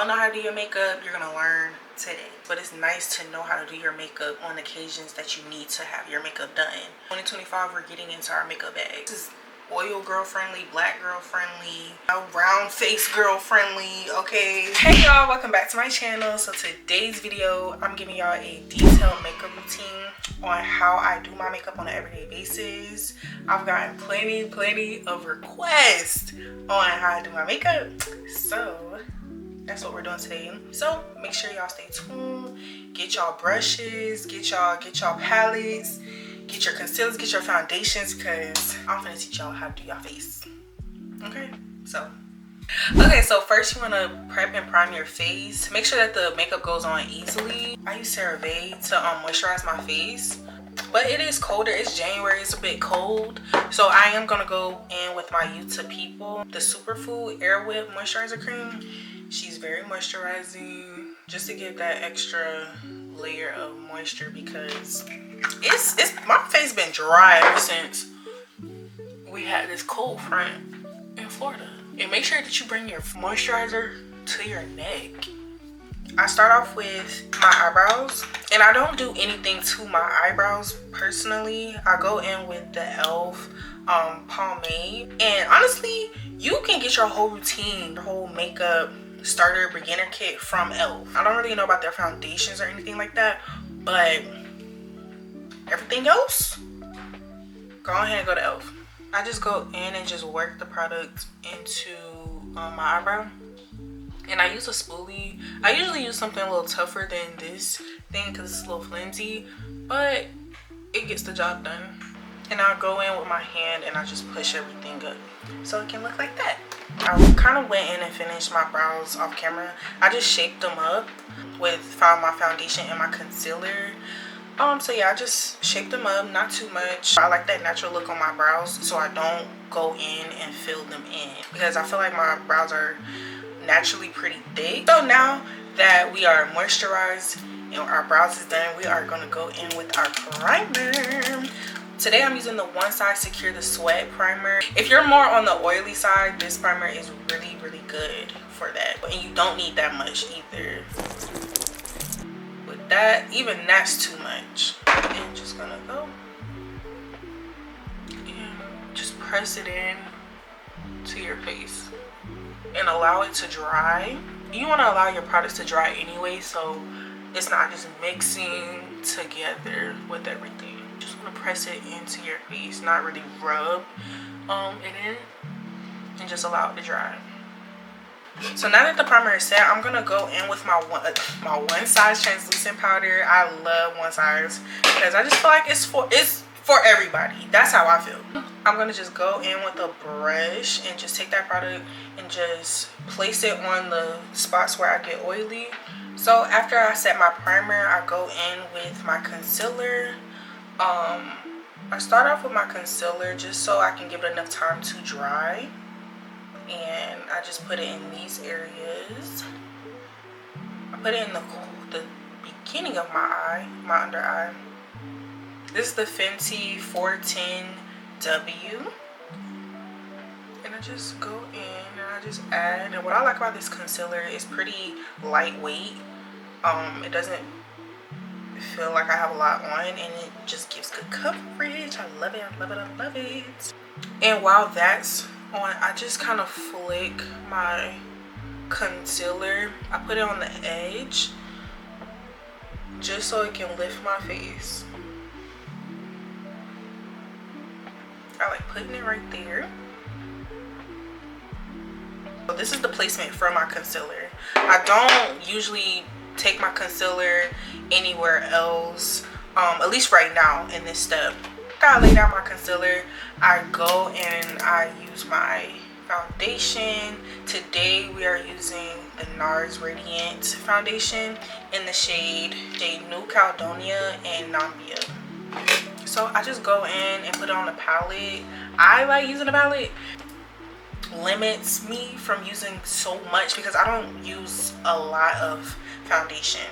don't know how to do your makeup, you're gonna learn today. But it's nice to know how to do your makeup on occasions that you need to have your makeup done. 2025, we're getting into our makeup bag. This is oil girl friendly, black girl friendly, brown face girl friendly, okay? Hey y'all, welcome back to my channel. So today's video, I'm giving y'all a detailed makeup routine on how I do my makeup on an everyday basis. I've gotten plenty of requests on how I do my makeup, so that's what we're doing today. So make sure y'all stay tuned. Get y'all brushes, get y'all palettes, get your concealers, get your foundations, because I'm gonna teach y'all how to do your face. Okay, so first you want to prep and prime your face. Make sure that the makeup goes on easily. I use CeraVe to moisturize my face, but it is colder. It's January, it's a bit cold, so I am gonna go in with my You to People, the Superfood Air Whip Moisturizer Cream. She's very moisturizing, just to give that extra layer of moisture, because it's my face been dry ever since we had this cold front in Florida. And make sure that you bring your moisturizer to your neck. I start off with my eyebrows, and I don't do anything to my eyebrows personally. I go in with the e.l.f. pomade, and honestly, you can get your whole routine, your whole makeup starter beginner kit from e.l.f. I don't really know about their foundations or anything like that, but everything else, go ahead and go to e.l.f. I just go in and just work the product into my eyebrow, and I use a spoolie. I usually use something a little tougher than this thing because it's a little flimsy, but it gets the job done. And I'll go in with my hand and I just push everything up so it can look like that. I kind of went in and finished my brows off camera. I just shaped them up with my foundation and my concealer. So yeah, I just shaped them up, not too much. I like that natural look on my brows, so I don't go in and fill them in, because I feel like my brows are naturally pretty thick. So now that we are moisturized and our brows is done, we are going to go in with our primer. Today I'm using the One Size Secure the Sweat primer. If you're more on the oily side, this primer is really good for that, and you don't need that much either. With that, even that's too much. And just gonna go and just press it in to your face and allow it to dry. You want to allow your products to dry anyway, so it's not just mixing together with everything. Just want to press it into your face, not really rub it in, and just allow it to dry. So now that the primer is set, I'm gonna go in with my One Size translucent powder. I love One Size because I just feel like it's for everybody. That's how I feel. I'm gonna just go in with a brush and just take that product and just place it on the spots where I get oily. So after I set my primer, I go in with my concealer. I start off with my concealer just so I can give it enough time to dry, and I just put it in these areas. I put it in the beginning of my eye, my under eye. This is the Fenty 410W, and I just go in and I just add. And what I like about this concealer is pretty lightweight. It doesn't feel like I have a lot on, and it just gives good coverage. I love it. And while that's on, I just kind of flick my concealer. I put it on the edge just so it can lift my face. I like putting it right there. So this is the placement for my concealer. I don't usually take my concealer anywhere else, at least right now in this step. After I lay down my concealer, I go and I use my foundation. Today we are using the NARS Radiant foundation in the shade New Caledonia Nambia. So I just go in and put it on the palette. I like using the palette. Limits me from using so much because I don't use a lot of foundation.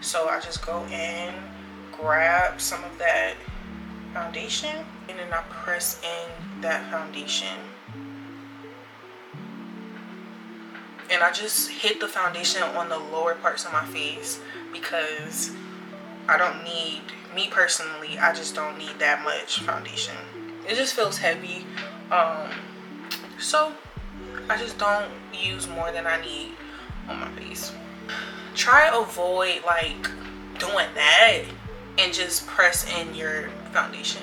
So I just go in, grab some of that foundation, and then I press in that foundation. And I just hit the foundation on the lower parts of my face because I don't need, me personally, I just don't need that much foundation. It just feels heavy. So I just don't use more than I need on my face. Try avoid like doing that and just press in your foundation.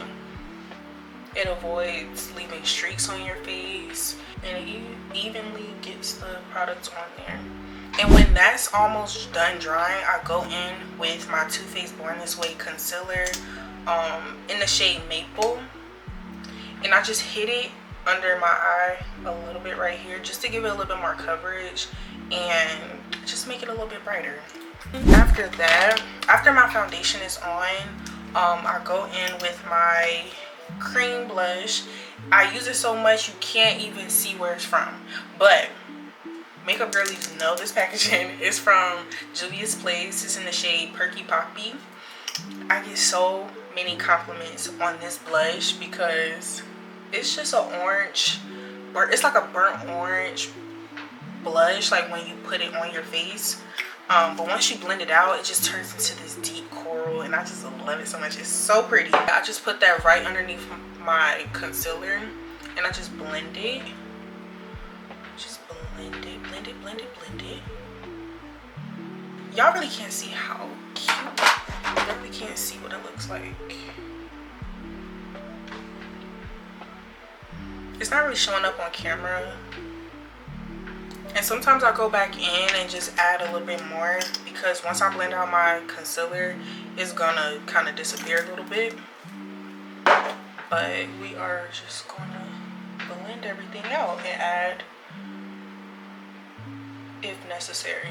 It avoids leaving streaks on your face, and it evenly gets the product on there. And when that's almost done drying, I go in with my Too Faced Born This Way concealer in the shade Maple, and I just hit it under my eye a little bit right here just to give it a little bit more coverage and just make it a little bit brighter. After that, after my foundation is on, I go in with my cream blush. I use it so much you can't even see where it's from, but makeup girlies know this packaging is from Juvias Place. It's in the shade Perky Poppy. I get so many compliments on this blush because it's just an orange, or it's like a burnt orange blush, like when you put it on your face. But once you blend it out, it just turns into this deep coral, and I just love it so much. It's so pretty. I just put that right underneath my concealer, and I just blend it. Just blend it, blend it, blend it, blend it. Y'all really can't see how cute. Y'all really can't see what it looks like. It's not really showing up on camera. And sometimes I go back in and just add a little bit more because once I blend out my concealer, it's gonna kind of disappear a little bit. But we are just gonna blend everything out and add if necessary.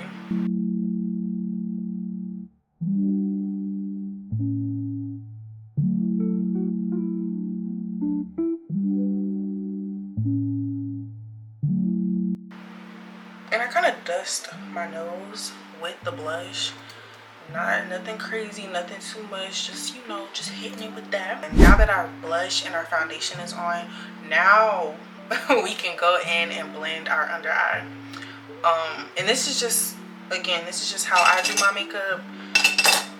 And I kind of dust my nose with the blush. Nothing crazy, nothing too much, just, you know, just hitting it with that. And now that our blush and our foundation is on, now we can go in and blend our under eye. And this is just, again, this is just how I do my makeup.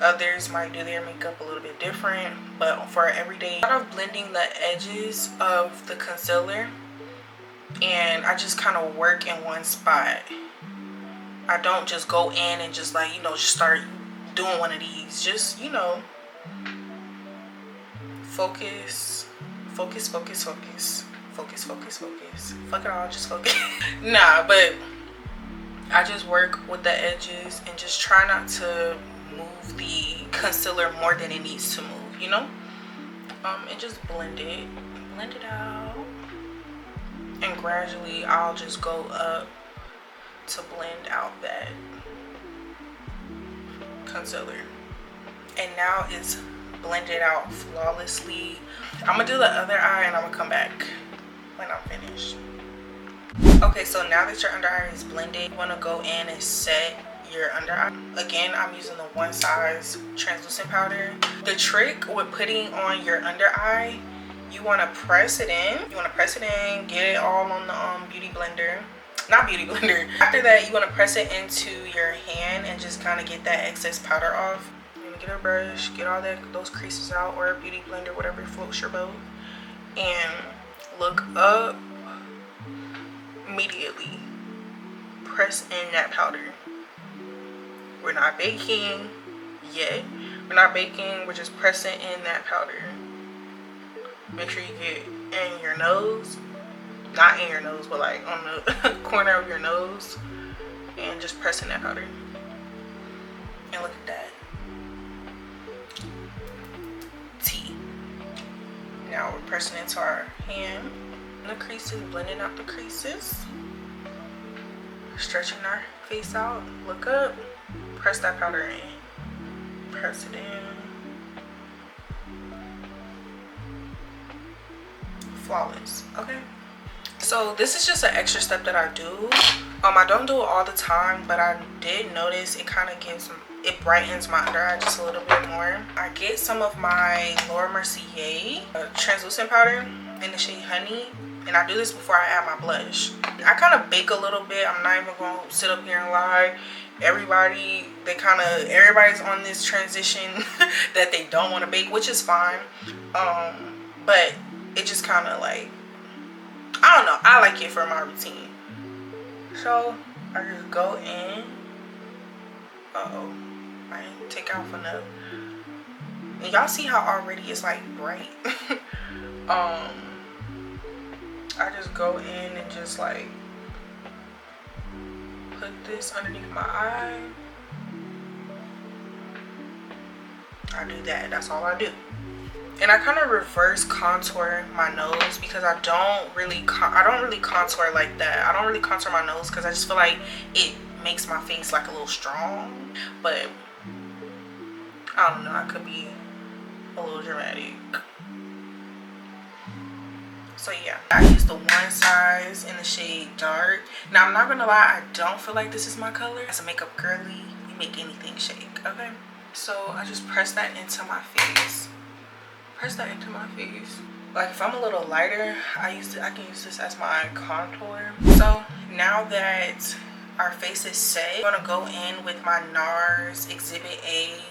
Others might do their makeup a little bit different, but for everyday, I'm kind of blending the edges of the concealer, and I just kind of work in one spot. I don't just go in and just, like, you know, just start doing one of these. Just, you know, focus, focus, focus, focus, focus, focus, focus. Fuck it all, just focus. Nah, but I just work with the edges and just try not to move the concealer more than it needs to move, you know? And just blend it out. And gradually I'll just go up to blend out that concealer. And now it's blended out flawlessly. I'm gonna do the other eye and I'm gonna come back when I'm finished. Okay, so now that your under eye is blended, you wanna go in and set your under eye. Again, I'm using the One Size translucent powder. The trick with putting on your under eye, you want to press it in. You want to press it in, get it all on the beauty blender. Not beauty blender. After that, you want to press it into your hand and just kind of get that excess powder off. You're going to get a brush, get all those creases out, or a beauty blender, whatever floats your boat. And look up immediately. Press in that powder. We're not baking yet. We're not baking, we're just pressing in that powder. Make sure you get in your nose, not in your nose, but like on the corner of your nose, and just press in that powder. And look at that. T. Now we're pressing into our hand. The creases, blending out the creases. Stretching our face out. Look up. Press that powder in. Press it in. Flawless. Okay, so this is just an extra step that I do. I don't do it all the time, but I did notice it kind of brightens my under eye just a little bit more. I get some of my Mercier translucent powder in the shade Honey, And I do this before I add my blush. I kind of bake a little bit. I'm not even going to sit up here and lie. Everybody's on this transition that they don't want to bake, which is fine. But it just kind of like, I don't know. I like it for my routine. So I just go in. Uh-oh. I didn't take off enough. And y'all see how already it's like bright. I just go in and just like put this underneath my eye. I do that. That's all I do. And I kind of reverse contour my nose because I don't really contour like that. I don't really contour my nose because I just feel like it makes my face like a little strong. But I don't know. I could be a little dramatic. So yeah, I use the one size in the shade dark. Now I'm not gonna lie, I don't feel like this is my color. As a makeup girly, we make anything shake, okay? So I just press that into my face. Press that into my face. Like if I'm a little lighter, I can use this as my contour. So now that our face is set, I'm gonna go in with my NARS Exhibit A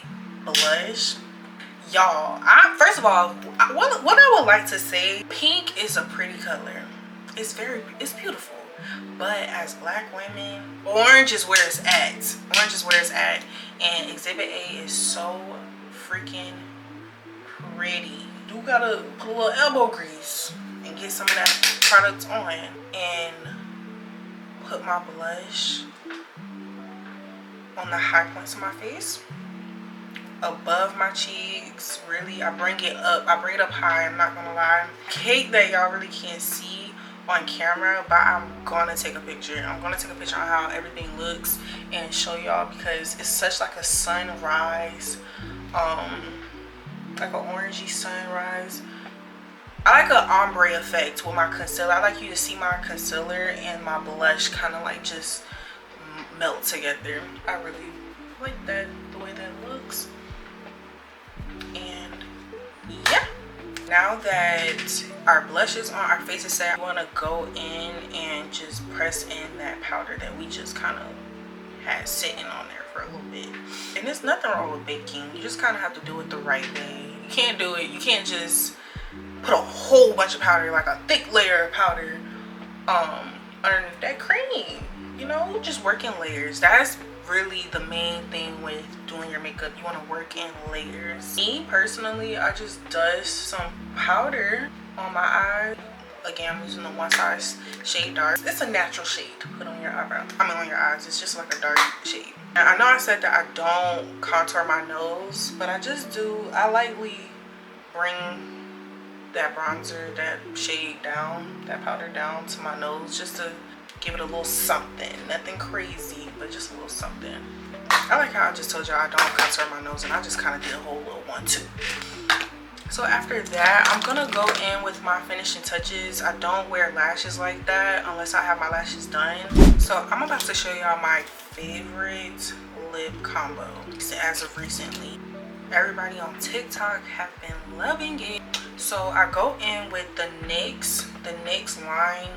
blush. Y'all, first of all, what I would like to say, pink is a pretty color. It's beautiful. But as black women, orange is where it's at. Orange is where it's at. And Exhibit A is so freaking pretty. You gotta put a little elbow grease and get some of that product on and put my blush on the high points of my face, above my cheeks. Really, I bring it up high. I'm not gonna lie. Cake that y'all really can't see on camera, but I'm gonna take a picture. I'm gonna take a picture on how everything looks and show y'all because it's such like a sunrise, like an orangey sunrise. I like an ombre effect with my concealer. I like you to see my concealer and my blush kind of like just melt together. I really like that, the way that looks. And yeah, now that our blush is on, our face is set, I want to go in and just press in that powder that we just kind of had sitting on there for a little bit. And there's nothing wrong with baking. You just kind of have to do it the right way. You can't just put a whole bunch of powder, like a thick layer of powder underneath that cream. You know, just work in layers. That's really the main thing with doing your makeup. You want to work in layers. Me personally, I just dust some powder on my eye. Again, I'm using the one size shade dark. It's a natural shade to put on your eyebrow. On your eyes. It's just like a dark shade. Now, I know I said that I don't contour my nose, but I lightly bring that bronzer, that shade down, that powder down to my nose just to give it a little something. Nothing crazy, but just a little something. I like how I just told y'all I don't contour my nose, and I just kind of did a whole little one too. So after that, I'm gonna go in with my finishing touches. I don't wear lashes like that unless I have my lashes done. So I'm about to show y'all my favorite lip combo as of recently. Everybody on TikTok have been loving it. So I go in with the NYX Line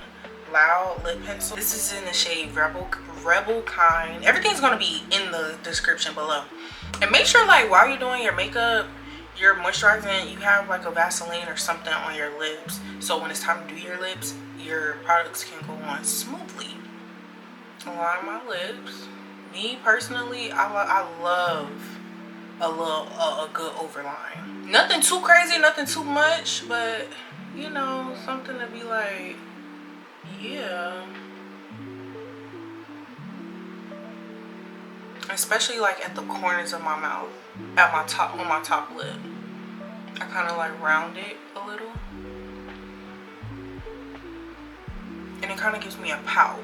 Loud lip pencil. This is in the shade Rebel Kind. Everything's gonna be in the description below. And make sure, like, while you're doing your makeup, you're moisturizing, you have like a Vaseline or something on your lips, so when it's time to do your lips, your products can go on smoothly. Align my lips. Me personally, I love a good overline. Nothing too crazy, nothing too much, but you know, something to be like, yeah. Especially like at the corners of my mouth, on my top lip. I kind of like round it a little, and it kind of gives me a pout.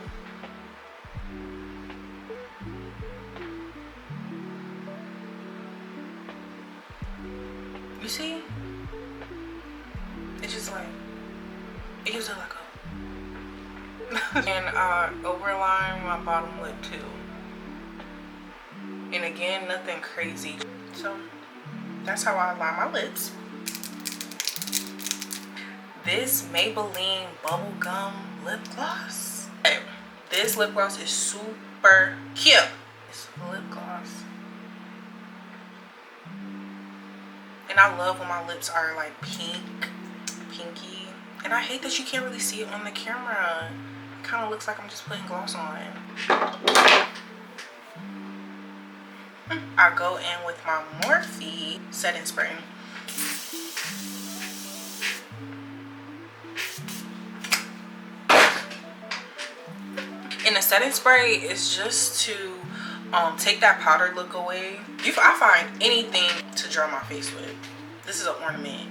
You see? It's just like, it gives it like a and I overline my bottom lip too. And again, nothing crazy. So that's how I line my lips. this Maybelline bubblegum lip gloss. Okay, this lip gloss is super cute. It's a lip gloss. And I love when my lips are like pinky. And I hate that you can't really see it on the camera. It kind of looks like I'm just putting gloss on. I go in with my Morphe setting spray. And the setting spray is just to take that powder look away. I find anything to dry my face with. This is an ornament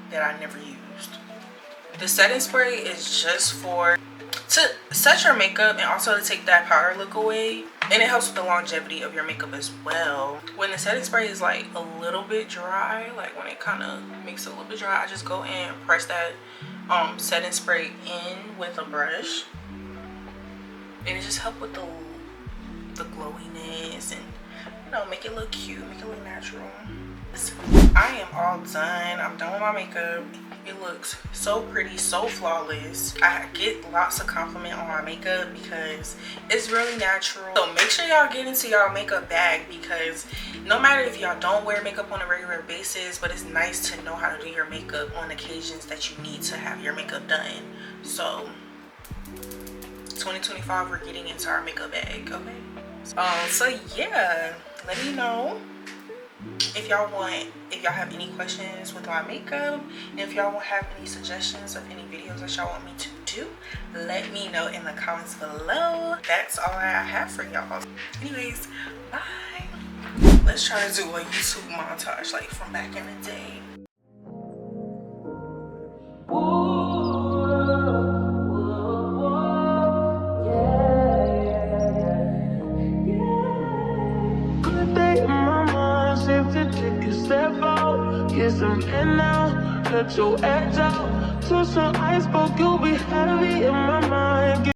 that I never used. The setting spray is just to set your makeup and also to take that powder look away. And it helps with the longevity of your makeup as well. When the setting spray is like a little bit dry, like when it kind of makes it a little bit dry, I just go in and press that setting spray in with a brush. And it just helps with the glowiness and, you know, make it look cute, make it look natural. I am all done. I'm done with my makeup. It looks so pretty, so flawless. I get lots of compliment on my makeup because it's really natural. So make sure y'all get into y'all makeup bag, because no matter if y'all don't wear makeup on a regular basis, but it's nice to know how to do your makeup on occasions that you need to have your makeup done. So 2025, we're getting into our makeup bag, okay? So yeah, let me know if y'all have any questions with my makeup, and if y'all have any suggestions of any videos that y'all want me to do, let me know in the comments below. That's all I have for y'all. Anyways, bye. Let's try to do a YouTube montage like from back in the day. Get some in now, let your edge out. To some iceberg, you'll be heavy in my mind.